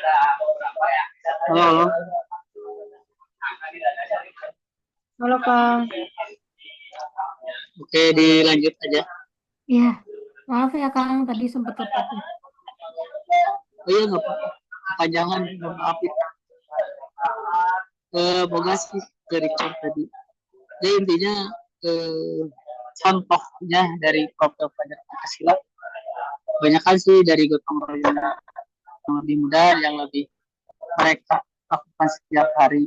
Halo, halo. Halo Kang, Oke, dilanjut aja. iya maaf ya Kang, tadi sempat terputus. Oh iya, nggak apa-apa. Kepanjangan, mohon maaf ya. Boga sih ke Richard tadi. Jadi intinya eh, contohnya dari profil pelajar Pancasila banyak kan sih dari gotong royong yang lebih muda, yang lebih mereka lakukan setiap hari,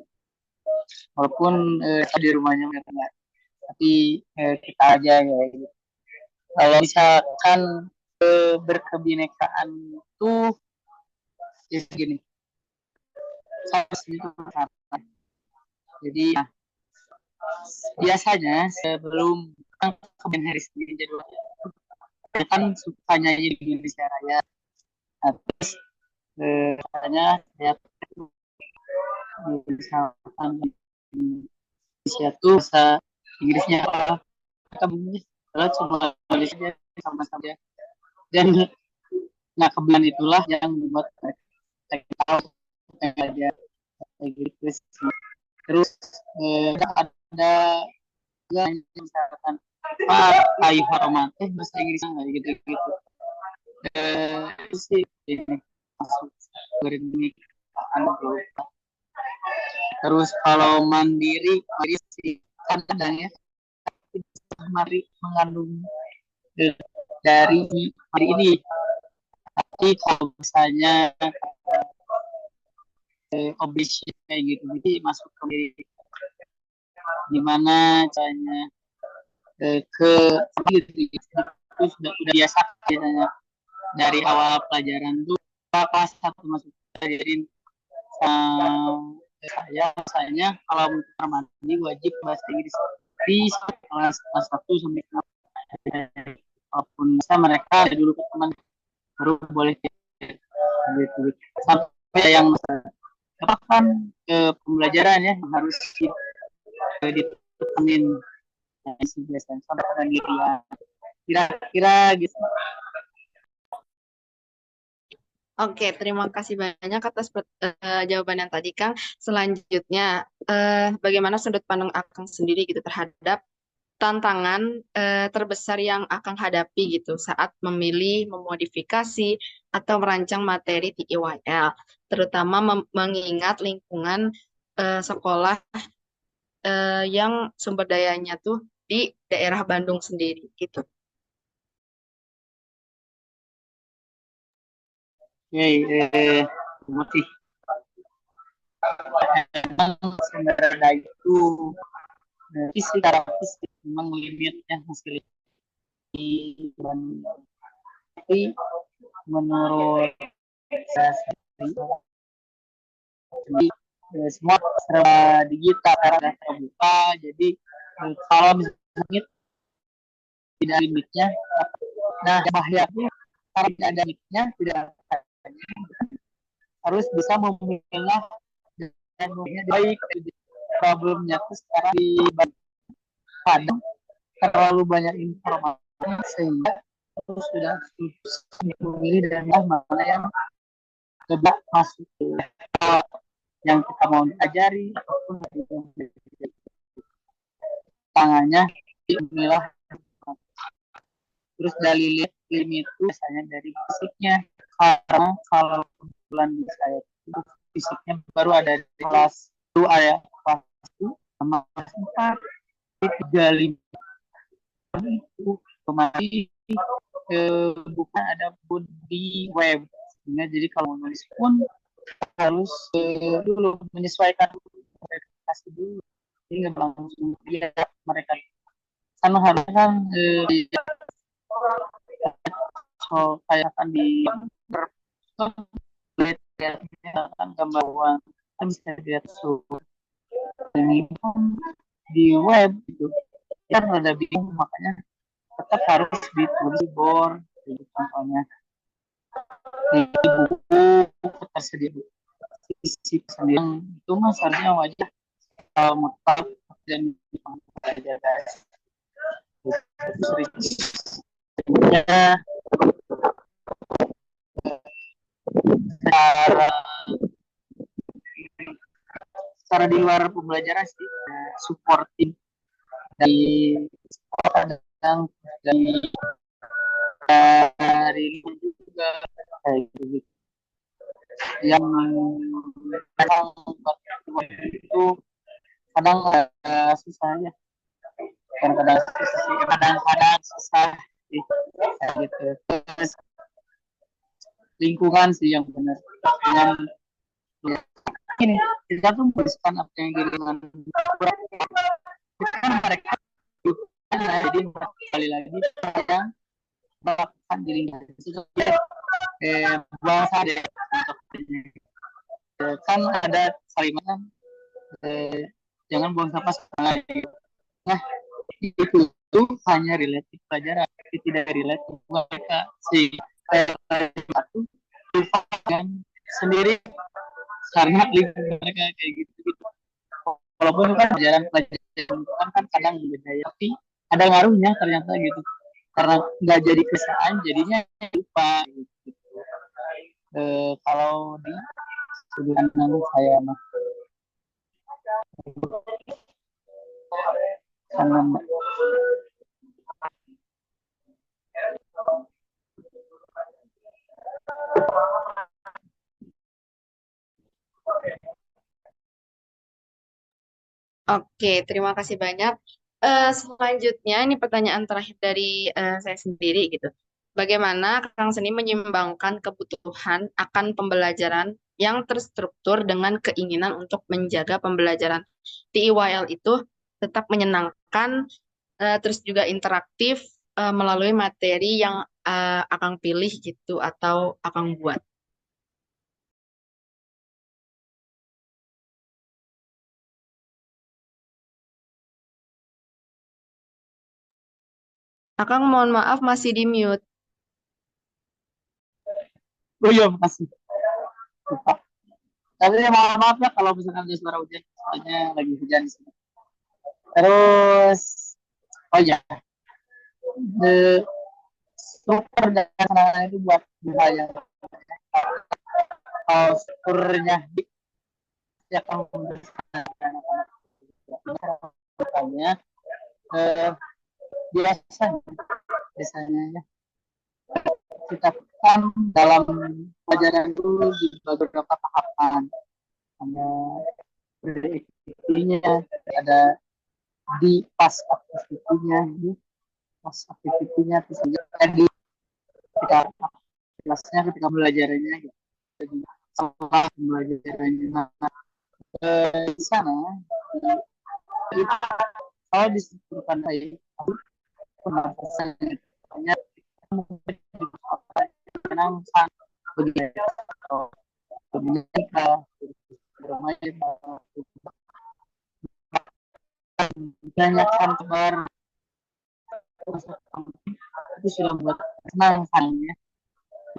walaupun di rumahnya mereka nggak. Tapi kita aja ya. Gitu. Kalau misalkan berkebinekaan tuh ya gini, saya sendiri tuh jadi biasanya sebelum kemudian hari Senin jadwal saya kan sukanya di Indonesia Raya. Nah, terus katanya saya misalkan di Indonesia tuh bahasa Inggrisnya apa? Mereka bingung kalau cuma Indonesia sama-sama ya. Dan nah kebetulan itulah yang membuat mereka tahu aja kayak gitu sih. Terus ada juga yang misalkan Ayu Romantis bahasa Inggrisnya nggak gitu gitu. Itu sih ini masuk ini terus kalau mandiri sih kan kadang ya mari mengandung eh, dari hari ini. Tapi kalau misalnya obesity kayak gitu jadi masuk ke gimana caranya ke gitu, gitu. Itu sudah biasa biasanya dari awal pelajaran tuh kelas satu masuk jadi saya kalau kamar mandi wajib bahasa Inggris di kelas satu sampai kelas walaupun bisa mereka dulu ke teman baru boleh gitu, gitu. Sampai yang kan pembelajaran ya harus ditekenin si biasanya sampai dengan dirian kira-kira gitu. Oke, terima kasih banyak atas jawaban yang tadi Kang. Selanjutnya, bagaimana sudut pandang Akang sendiri gitu terhadap tantangan terbesar yang Akang hadapi gitu saat memilih, memodifikasi, atau merancang materi di IYL, terutama mengingat lingkungan sekolah yang sumber dayanya tuh di daerah Bandung sendiri gitu. Terima kasih. Memang sebenarnya itu secara fisik memang limitnya masih dan tapi menurut saya sendiri jadi semua serba digital karena terbuka jadi kalau misalnya tidak ada limitnya nah bahayanya kalau tidak ada limitnya tidak harus bisa memilah dan memilih baik problemnya itu sekarang di kadang terlalu banyak informasi sehingga itu sudah memilih dan mana yang coba masuk ke yang kita mau diajari ataupun tangannya inilah terus dari lim itu biasanya dari fisiknya karena kalau kebetulan di saya itu fisiknya baru ada di kelas 2 ya kelas 1 sama kelas 4 tiga lima itu kemarin bukan ada pun di web sehingga jadi kalau nulis pun harus dulu menyesuaikan kasih dulu jadi nggak langsung lihat mereka karena harusnya kan so, kayak kan di kan gambar uang kan bisa lihat suhu ini di web gitu ya ada bingung makanya tetap harus ditulis di board gitu, contohnya di buku tersedia isi sendiri itu mas harusnya wajib mutlak dan belajar guys ya cara cara di luar pembelajaran sih, support tim dari sekolah kadang, dari juga kayak gitu yang memang waktu itu kadang susah ya, kadang-kadang susah sih, kayak gitu. Terus lingkungan sih yang benar dengan ya, ini kita tuh merupakan apa yang di lingkungan kan mereka jadi kembali lagi yang melakukan dirinya itu buang saja kan ada kalimat jangan buang sampah sekali. Nah itu tuh hanya relatif pelajaran, tapi tidak relatif mereka si itu lupakan sendiri karena lingkungan mereka kayak gitu. Walaupun kan pelajaran kan kadang beda ya, tapi ada ngaruhnya ternyata gitu. Karena nggak jadi kesan, jadinya lupa gitu. Kalau di sudut pandang saya mah karena Oke, terima kasih banyak. Selanjutnya, ini pertanyaan terakhir dari saya sendiri gitu. Bagaimana Kang Seni menyeimbangkan kebutuhan akan pembelajaran yang terstruktur dengan keinginan untuk menjaga pembelajaran TIYL itu tetap menyenangkan, terus juga interaktif melalui materi yang Akang pilih gitu atau Akang buat. Akang mohon maaf masih di mute. oh iya makasih lupa. Tapi ya mohon maaf ya kalau misalkan ada suara hujan, soalnya lagi hujan di sini. Terus oh ya, the struktur dan sarana itu buat bahaya. Kalau strukturnya ya kamu makanya biasanya biasanya ya kita kan dalam pelajaran itu di beberapa tahapan ada aktivitinya, ada di pas aktivitinya, di pas aktivitinya terus di ketika kelasnya ketika belajarnya gitu. Jadi setelah belajarnya di sana kalau distrukturkan baik penampasan banyak menang begitu mereka bermain banyak kabar itu sudah buat senang sayangnya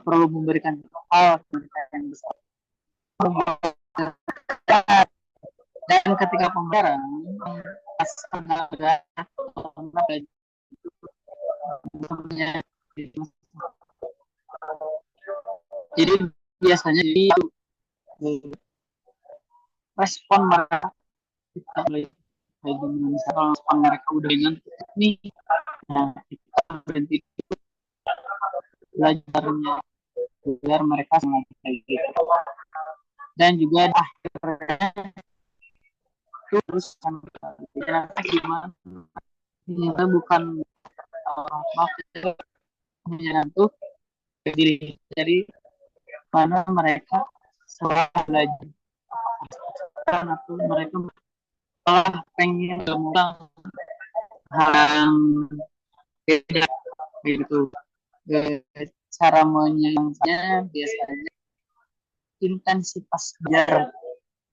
perlu memberikan hal yang besar dan ketika pembelajaran jadi biasanya jadi respon mereka kita kayak gimana misalnya respon mereka udah dengan ini nah kita berhenti belajarnya biar mereka semangat kayak gitu dan juga akhirnya terus ternyata gimana ternyata bukan pengajaran tuh diri dari mana mereka setelah belajar atau mereka malah pengen mengulang hal beda gitu. Cara menyelesaikannya biasanya intensitas belajar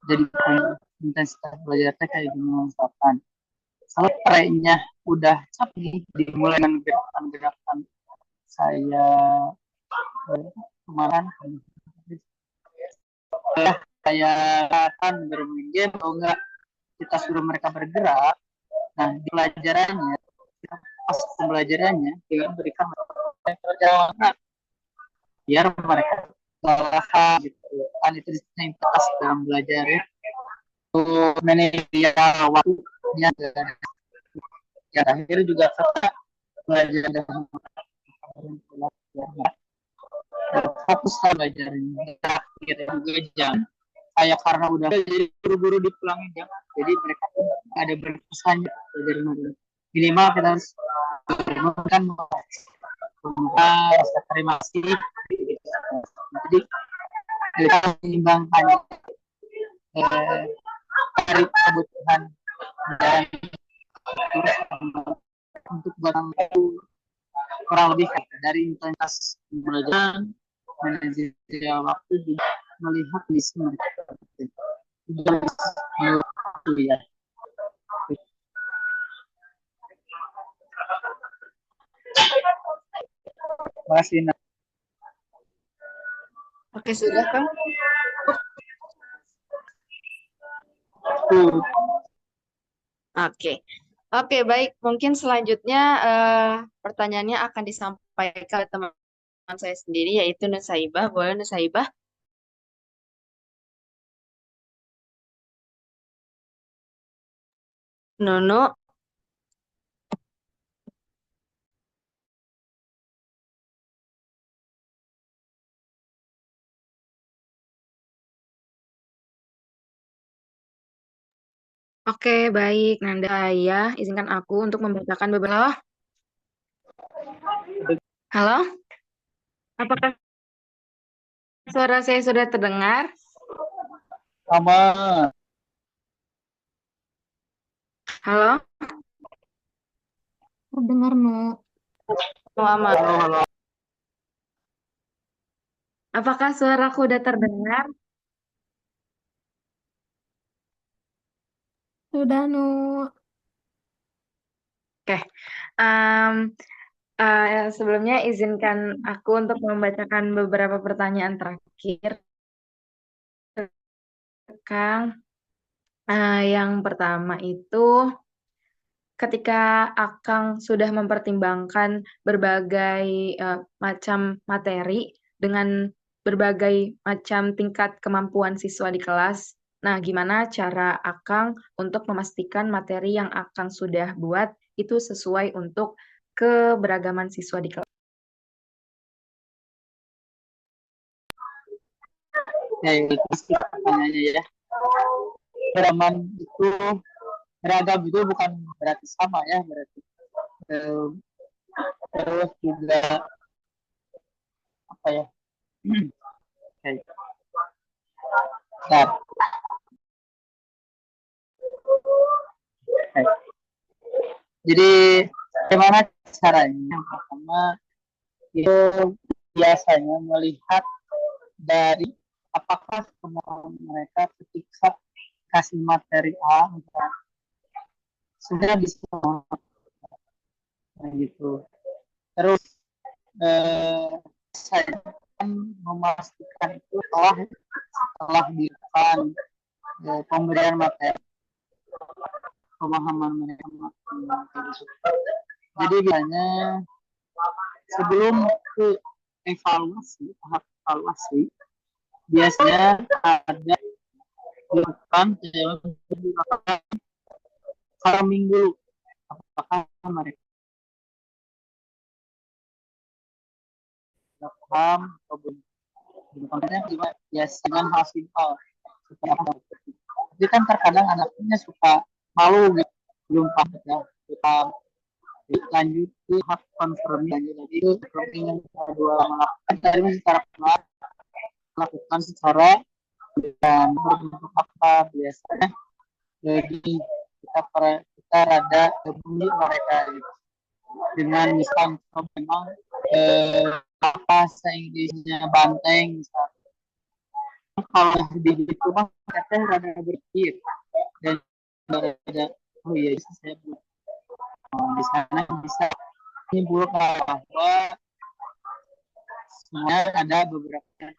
jadi intensitas belajarnya kayak gimana misalkan kalau trennya udah capek dimulai dengan gerakan-gerakan saya kemarin kayak kan bermain game atau enggak kita suruh mereka bergerak nah di pelajarannya pas pembelajarannya dengan berikan perjalanan biar mereka gitu kan itu intensitas dalam belajar ya manajerial waktunya. Yang terakhir juga kita belajar dengan fokus belajarnya kita juga jangan kayak karena udah jadi buru-buru dipulangin jangan, jadi mereka pun ada berkesan belajar minimal kita harus kan rasa terima kasih, jadi kita menimbangkan dari kebutuhan dan untuk barang itu kurang lebih dari intensitas belajar manajerial waktu juga melihat kondisi mereka ya. Terima kasih. Oke, sudah Kang. Oke. Oke, baik. Mungkin selanjutnya pertanyaannya akan disampaikan oleh teman saya sendiri, yaitu Nusaibah. Boleh Nusaibah? Nono. Oke, baik. Nanda, ya, izinkan aku untuk membacakan beberapa. Halo? Apakah suara saya sudah terdengar? Sama. Halo? Terdengar, Nu. Muhammad. Halo, halo. Apakah suaraku sudah terdengar? Sudah, Nu. Oke. Sebelumnya izinkan aku untuk membacakan beberapa pertanyaan terakhir, Kang. Yang pertama itu, ketika Akang sudah mempertimbangkan berbagai macam materi dengan berbagai macam tingkat kemampuan siswa di kelas, nah gimana cara Akang untuk memastikan materi yang Akang sudah buat itu sesuai untuk keberagaman siswa di kelas? Ya, itu pertanyaannya ya. Beragam itu beragam itu bukan berarti sama ya, berarti terus juga apa ya? Okay. Nah, okay. Jadi bagaimana caranya? Yang pertama itu biasanya melihat dari apakah kemampuan mereka ketika kasih materi A sudah bisa gitu. Terus saya memastikan itu setelah dilakukan pemberian materi pemahaman mereka. Jadi biasanya sebelum ke evaluasi, tahap evaluasi biasanya ada dilakukan kalau minggu apakah mereka paham atau belum. Contohnya gimana? Ya dengan hal simpel. Tapi kan terkadang anaknya suka malu gitu, belum paham ya. Kita lanjut ke hak konfirmasi lagi itu yang kedua melakukan dari secara kelar melakukan secara dan berbentuk apa biasanya jadi kita rada bunyi mereka gitu. Dengan misalnya memang apa Inggrisnya banteng misalnya. Kalau di itu mah kita rada berpikir dan rada oh iya saya belum di sana bisa menyimpulkan bahwa sebenarnya ada beberapa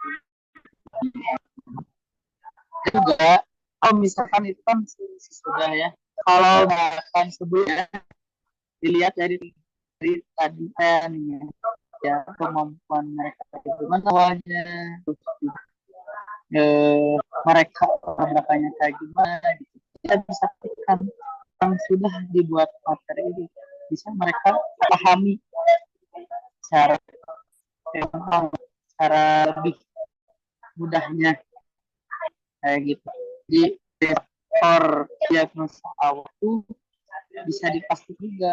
juga kalau misalkan itu kan sudah ya kalau bahkan sebelumnya dilihat dari tadi ya kemampuan mereka bagaimana awalnya mereka tabrakannya kayak gimana gitu. Kita bisa kan yang sudah dibuat materi ini bisa mereka pahami cara cara lebih mudahnya kayak gitu. Jadi faktor diagnosa awal itu bisa dipastikan juga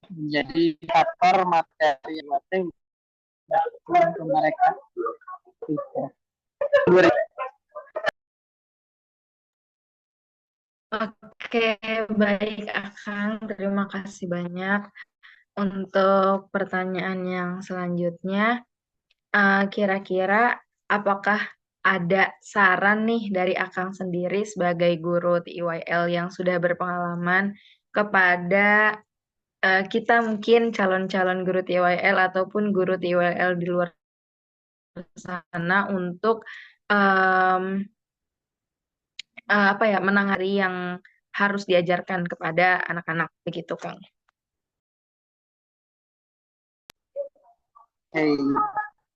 menjadi faktor materi yang untuk mereka. Gitu. Oke, baik Akang. Terima kasih banyak untuk pertanyaan yang selanjutnya. Kira-kira apakah ada saran nih dari Akang sendiri sebagai guru TIYL yang sudah berpengalaman kepada kita mungkin calon-calon guru TIYL ataupun guru TIYL di luar sana untuk em, apa ya menangani yang harus diajarkan kepada anak-anak begitu Kang.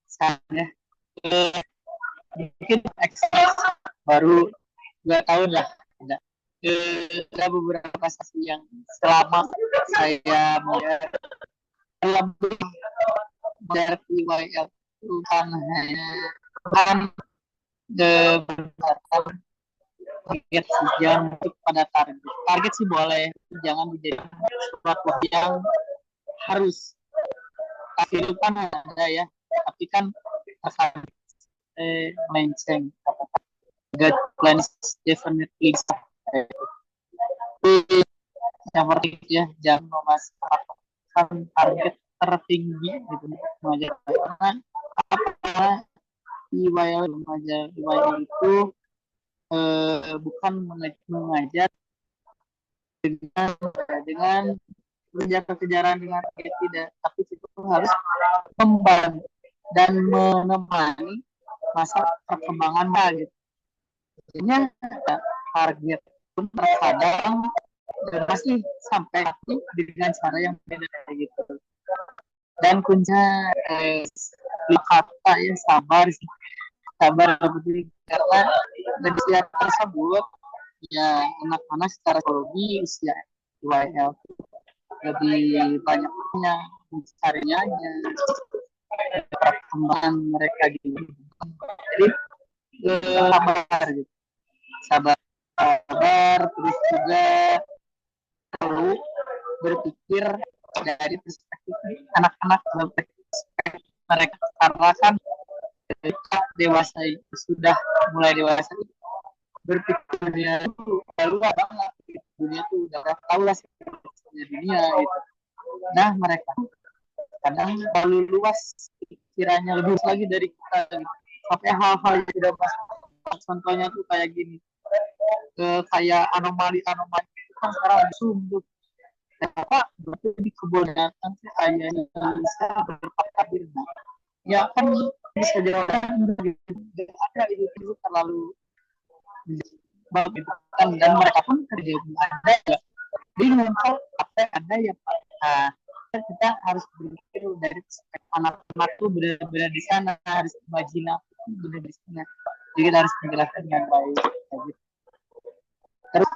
Saya mungkin baru 2 tahun lah ada beberapa sesi yang selama saya belajar TIYL itu kan berdasarkan target sih, jangan masuk pada target sih boleh, jangan menjadi sesuatu yang harus itu kan ada ya, tapi kan akan melenceng. Guidelines definitely yang penting ya jangan memasukkan target tertinggi gitu mengajar karena IYL mengajar IYL itu bukan mengajar dengan kejar-kejaran dengan tidak, tapi itu harus membantu dan menemani masa perkembangan gitu. Jadinya target pun terkadang pasti sampai dengan cara yang beda gitu. Dan kuncinya kata ya sabar betul karena dari usia tersebut ya anak-anak secara psikologi usia YL lebih banyaknya mencarinya perkembangan mereka gitu. Jadi sabar gitu. Sabar terus juga perlu berpikir dari perspektif anak-anak mereka karena kan dewasa itu sudah mulai dewasa berpikir dunia itu luas banget, dunia itu udah tahu lah dunia itu. Nah mereka kadang terlalu luas pikirannya lebih lagi dari kita gitu. Sampai hal-hal yang tidak masuk, contohnya tuh kayak gini, kayak anomali itu kan sekarang sungguh apa berarti di kebun binatang ayahnya bisa berpakaian ya kan bisa jalan ada itu terlalu bagus kan, dan mereka pun kerja ada ya bingung kalau apa ada ya Pak. Kita harus berpikir dari anak-anak tuh benar-benar di sana, harus imajinasi benar di sana, jadi kita harus menjelaskan dengan baik gitu. Terus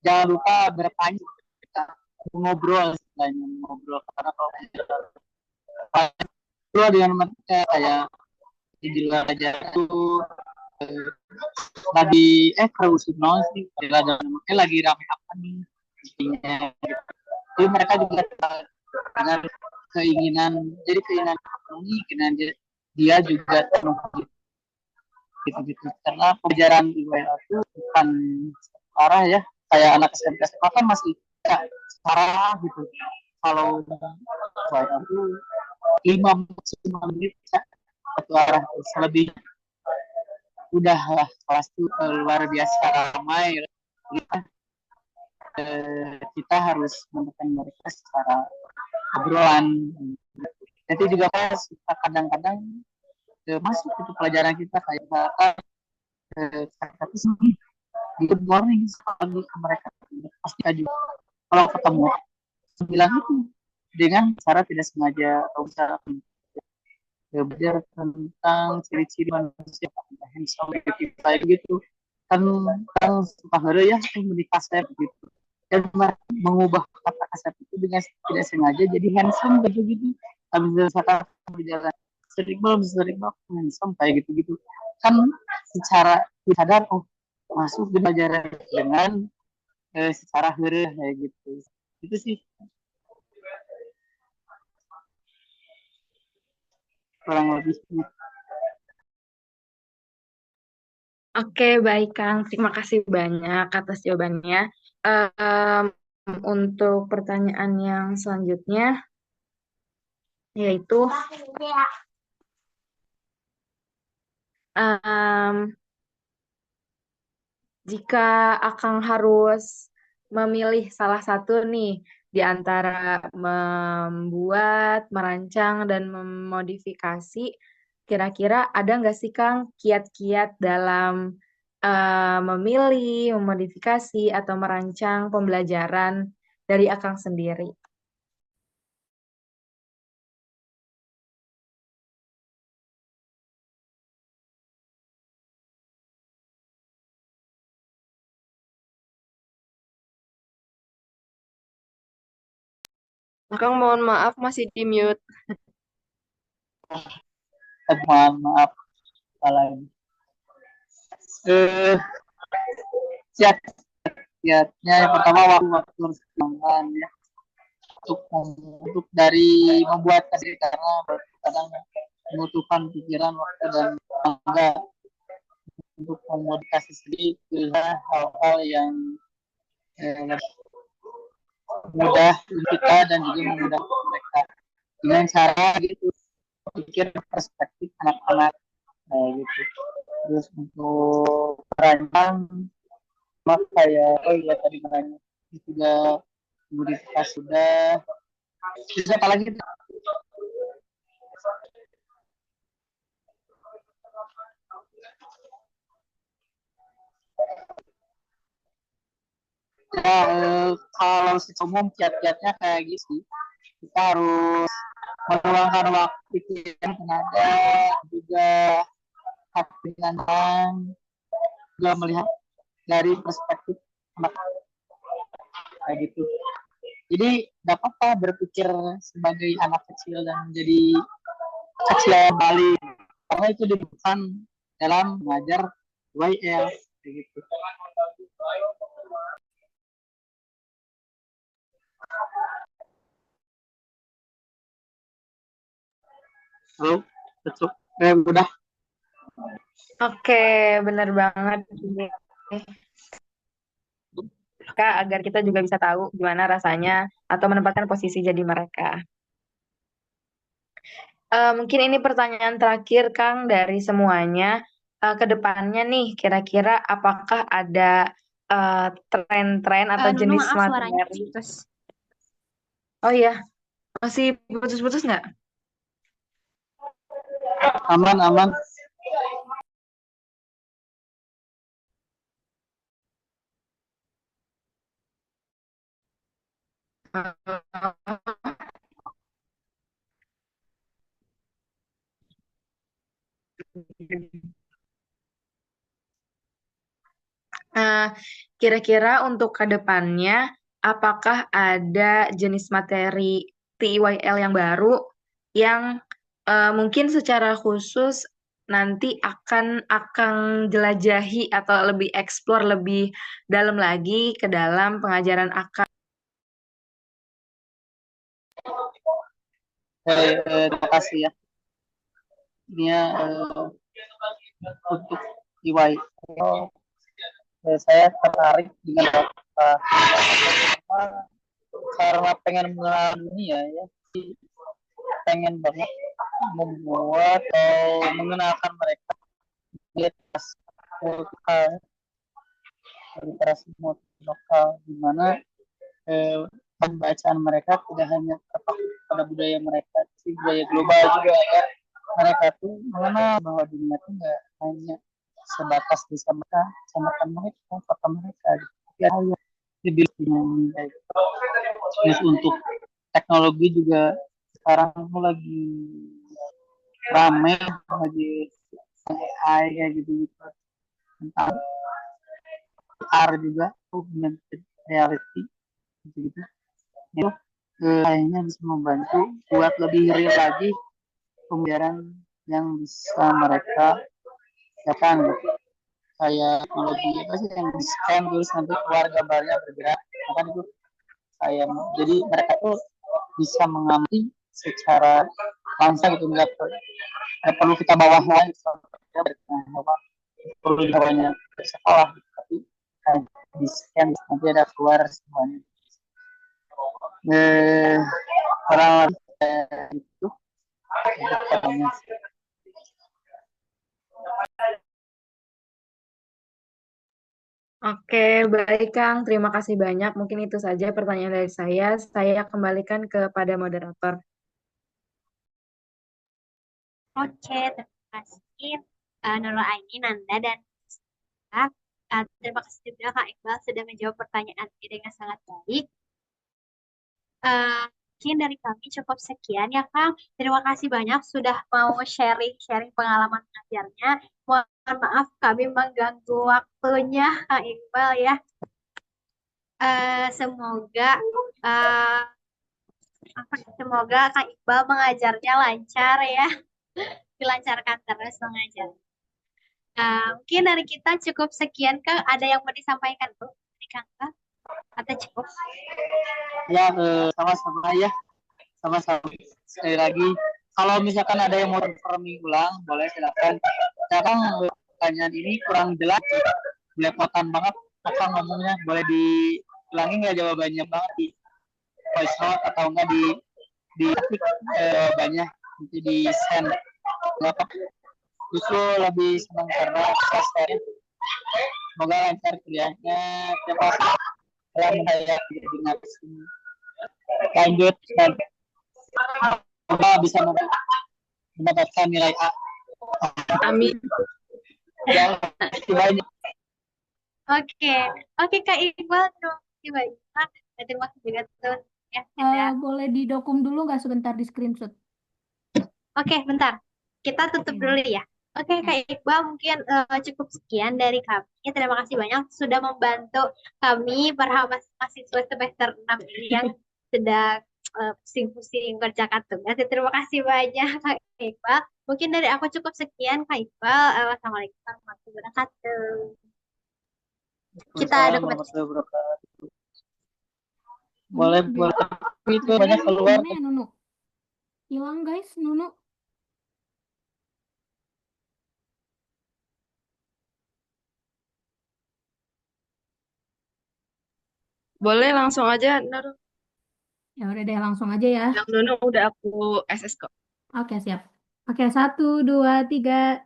jangan lupa bertanya, kita ngobrol karena kalau ngobrol dengan mereka kayak di luar aja tuh lagi kerusuhan non sih lagi rame apa nih jadi mereka juga dengan keinginan, jadi keinginan dia juga gitu karena pelajaran IWA itu bukan arah ya kayak anak SMP SMA kan masih ya, arah gitu. Kalau IWA itu 5 menit satu arah lebih udah lah kelas itu luar biasa ramai kita harus menekan mereka secara obrolan. Nanti juga kan kadang-kadang masuk itu pelajaran kita kayak tapi good morning pagi ke mereka pasti aja kalau ketemu bilang itu dengan cara tidak sengaja atau cara belajar tentang ciri-ciri manusia handsome kayak gitu kan kan suka hari ya menikah saya begitu dan mengubah kata kasar itu dengan tidak sengaja jadi handsome gitu gitu habis misalkan berjalan sering banget handsome kayak gitu gitu kan secara sadar oh masuk di pelajaran dengan secara hore kayak gitu itu sih kurang lebih. Oke, baik Kang. Terima kasih banyak atas jawabannya. Em, untuk pertanyaan yang selanjutnya, yaitu em, jika Akang harus memilih salah satu nih di antara membuat, merancang, dan memodifikasi, kira-kira ada nggak sih Kang kiat-kiat dalam memilih, memodifikasi, atau merancang pembelajaran dari Akang sendiri? Akang mohon maaf masih di mute. Mohon maaf salah eh siap siapnya yang pertama waktu harus dilakukan ya untuk dari membuat tadi karena kadang membutuhkan pikiran waktu dan tenaga untuk memodifikasi sendiri pilihlah hal-hal yang eh, mudah untuk kita dan juga memudahkan mereka dengan cara gitu pikir perspektif anak-anak gitu terus untuk perancang maka kayak oh iya tadi makanya sudah modifikasi sudah terus apa lagi ya, kalau secara umum kiat-kiatnya kayak gitu kita harus meluangkan waktu pikiran tenaga juga hati dan juga melihat dari perspektif anak kayak gitu jadi dapat apa berpikir sebagai anak kecil dan menjadi kecil kembali karena itu dibutuhkan dalam mengajar YL kayak gitu. Halo, betul. Udah. Oke, benar banget. Kak, agar kita juga bisa tahu gimana rasanya atau menempatkan posisi jadi mereka. Mungkin ini pertanyaan terakhir, Kang, dari semuanya. Ke depannya nih, kira-kira apakah ada tren-tren atau Nunu, jenis maaf suaranya materi? putus. Oh iya, masih putus-putus nggak? Aman, aman. Nah, kira-kira untuk ke depannya, apakah ada jenis materi TIYL yang baru yang mungkin secara khusus nanti akan jelajahi atau lebih eksplor lebih dalam lagi ke dalam pengajaran akan. Terima kasih ya. Ini ya untuk DIY. Saya tertarik dengan karena pengen mengenal dunia ya. Pengen banget membuat atau mengenalkan mereka literasi lokal, literasi lokal di mana pembacaan mereka tidak hanya terpaku pada budaya mereka, tapi budaya global juga ya. Mereka tuh mengenal bahwa dunia itu nggak hanya sebatas desa mereka, kecamatan mereka, kota mereka, gitu. Hal yang lebih dinamik. Terus untuk teknologi juga sekarang lagi rame, lagi AI kayak gitu-gitu, tentang VR juga, augmented reality gitu-gitu. Itu kayaknya bisa membantu buat lebih real lagi pembelajaran yang bisa mereka lakukan gitu. Kayak teknologi apa sih yang di scan terus nanti keluar gambarnya bergerak, kan itu kayak jadi mereka tuh bisa mengamati secara langsung gitu, nggak perlu kita bawa lagi perlu dibawanya ke sekolah gitu. Tapi kan di scan nanti ada keluar semuanya. Orang itu katanya. Oke, baik Kang. Terima kasih banyak. Mungkin itu saja pertanyaan dari saya. Saya kembalikan kepada moderator. Oke, terima kasih Nurul Aini, Nanda, dan Sarah. Terima kasih juga Kak Iqbal sudah menjawab pertanyaan ini dengan sangat baik. Mungkin dari kami cukup sekian ya Kang. Terima kasih banyak sudah mau sharing pengalaman mengajarnya. Mohon maaf kami mengganggu waktunya Kak Iqbal ya. Semoga semoga Kak Iqbal mengajarnya lancar ya. Dilancarkan terus mengajar. Mungkin dari kita cukup sekian Kang. Ada yang mau disampaikan tuh dari Kang? Atau cukup? Ya, sama-sama ya. Sama-sama. Sekali lagi, kalau misalkan ada yang mau confirming ulang, boleh silakan. Sekarang pertanyaan ini kurang jelas, belepotan banget. Apa ngomongnya? Boleh diulangi nggak jawabannya banget di voice note atau enggak di jawabannya nanti di send. Nggak apa. Justru lebih senang karena bisa share. Semoga lancar kuliahnya. Terima kasih telah mendengar sini. Lanjut dan semoga bisa mendapatkan nilai A. Amin. Ya, banyak. Oke Kak Iqbal, terima kasih banyak. Terima kasih juga tuh ya. Boleh didokum dulu nggak sebentar di screenshot? Oke, bentar. Kita tutup dulu ya. Oke, Kak Iqbal, mungkin cukup sekian dari kami. Terima kasih banyak sudah membantu kami para mahasiswa semester 6 ini yang sedang pusing-pusing kerjakan tugas. Terima kasih banyak, Kak Iqbal. Mungkin dari aku cukup sekian, Kak Iqbal. Wassalamualaikum warahmatullahi wabarakatuh. Kita ada Boleh itu banyak keluar. Mana ya, Nunu? Hilang guys, Nunu. Boleh langsung aja, Nur. Ya udah deh, langsung aja ya. Yang Nunu udah aku SS kok. Oke, siap. Oke, 1, 2, 3.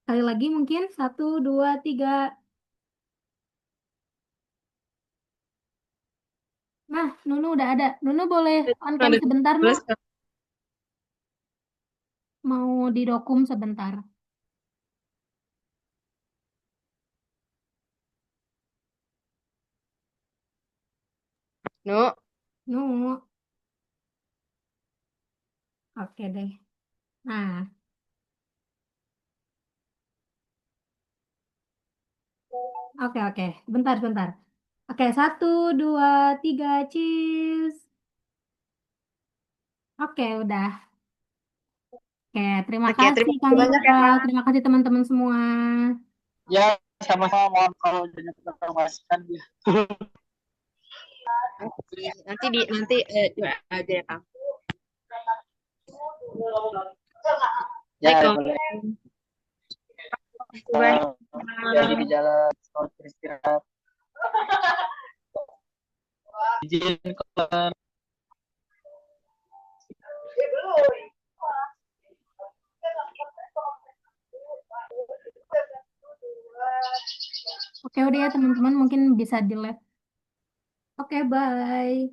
Sekali lagi mungkin 1, 2, 3. Nah, Nunu udah ada. Nunu boleh on cam sebentar, Nu. Mau didokum sebentar. Nu. Nu. Oke deh. Nah. Oke. Bentar. Oke, 1, 2, 3, cheese. Oke, udah. Oke, terima kasih Kang banyak ya, Iqbal. Kang. Terima kasih teman-teman semua. Ya, sama-sama, mohon kalau banyak informasikan ya. Nanti aja ya, Kang. Ya, Assalamualaikum. boleh. Jadi di jalan, selamat beristirahat. Izin keluar. Oke, udah ya teman-teman, mungkin bisa di-live. Oke, bye.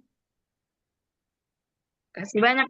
Kasih banyak.